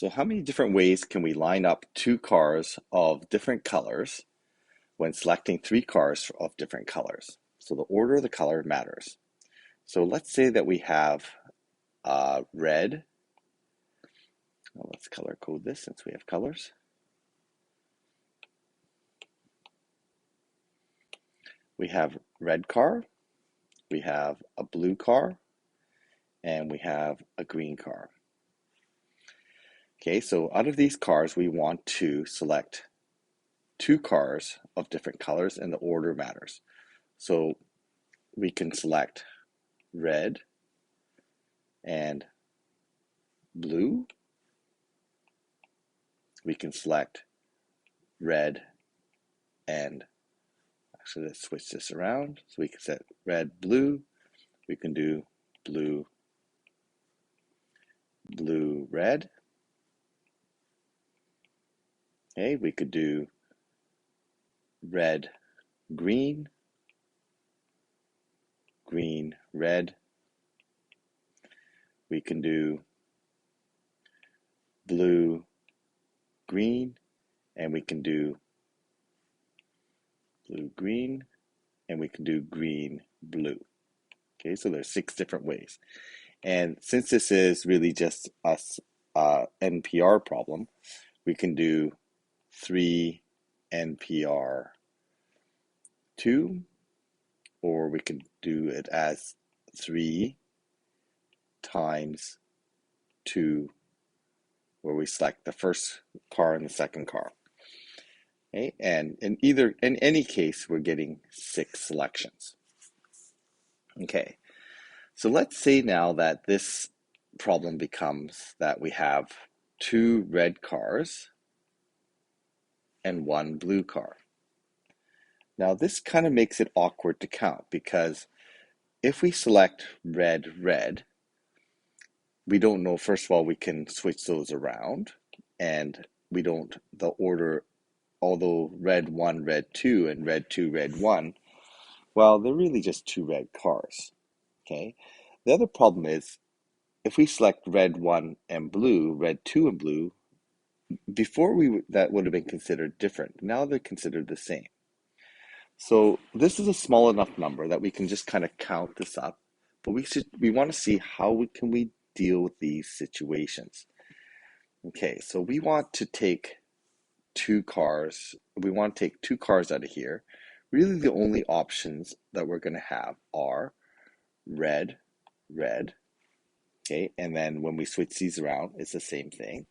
So how many different ways can we line up two cars of different colors when selecting three cars of different colors? So the order of the color matters. So let's say that we have red. Well, let's color code this since we have colors. We have red car, we have a blue car, and we have a green car. Okay, so out of these cars, we want to select two cars of different colors and the order matters. So we can select red and blue. We can select red and, actually let's switch this around. So we can set red, blue. We can do blue, blue, red. Okay, we could do red, green, green, red. We can do blue, green, and we can do blue, green, and we can do green, blue. Okay, so there's 6 different ways. And since this is really just a NPR problem, we can do 3 NPR2, or we can do it as 3 times 2, where we select the first car and the second car. Okay, and in any case, we're getting 6 selections. Okay, so let's say now that this problem becomes that we have 2 red cars and 1 blue car. Now this kind of makes it awkward to count, because if we select red, red, we don't know, first of all, we can switch those around, and we don't, the order, although red 1, red 2, and red 2, red 1, well, they're really just 2 red cars. Okay. The other problem is, if we select red 1 and blue, red 2 and blue, before that would have been considered different. Now they're considered the same. So this is a small enough number that we can just kind of count this up, but we want to see how we deal with these situations. Okay, so we want to take 2 cars. We want to take 2 cars out of here. Really, the only options that we're going to have are red, red. Okay, and then when we switch these around, it's the same thing.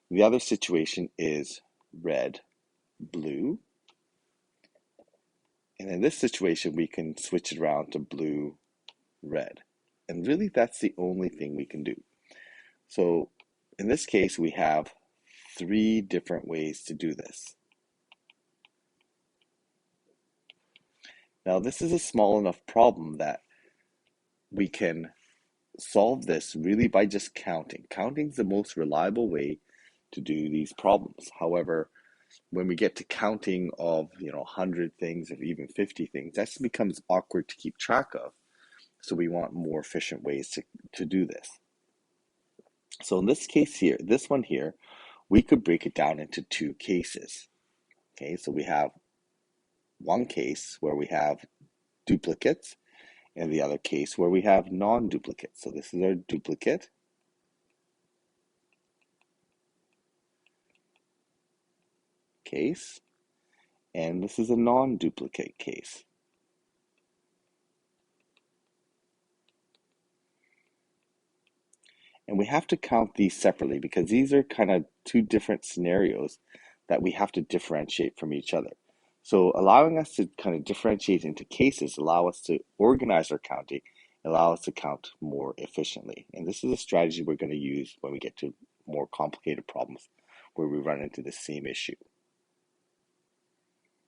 The other situation is red, blue. And in this situation, we can switch it around to blue, red. And really, that's the only thing we can do. So in this case, we have 3 different ways to do this. Now, this is a small enough problem that we can solve this really by just counting. Counting is the most reliable way to do these problems. However, when we get to counting of 100 things or even 50 things, that becomes awkward to keep track of. So we want more efficient ways to do this. So in this case here, this one here, we could break it down into 2 cases. Okay, so we have one case where we have duplicates, and the other case where we have non-duplicates. So this is our duplicate. Case, and this is a non-duplicate case. And we have to count these separately because these are kind of 2 different scenarios that we have to differentiate from each other. So allowing us to kind of differentiate into cases allow us to organize our counting, allow us to count more efficiently. And this is a strategy we're going to use when we get to more complicated problems where we run into the same issue.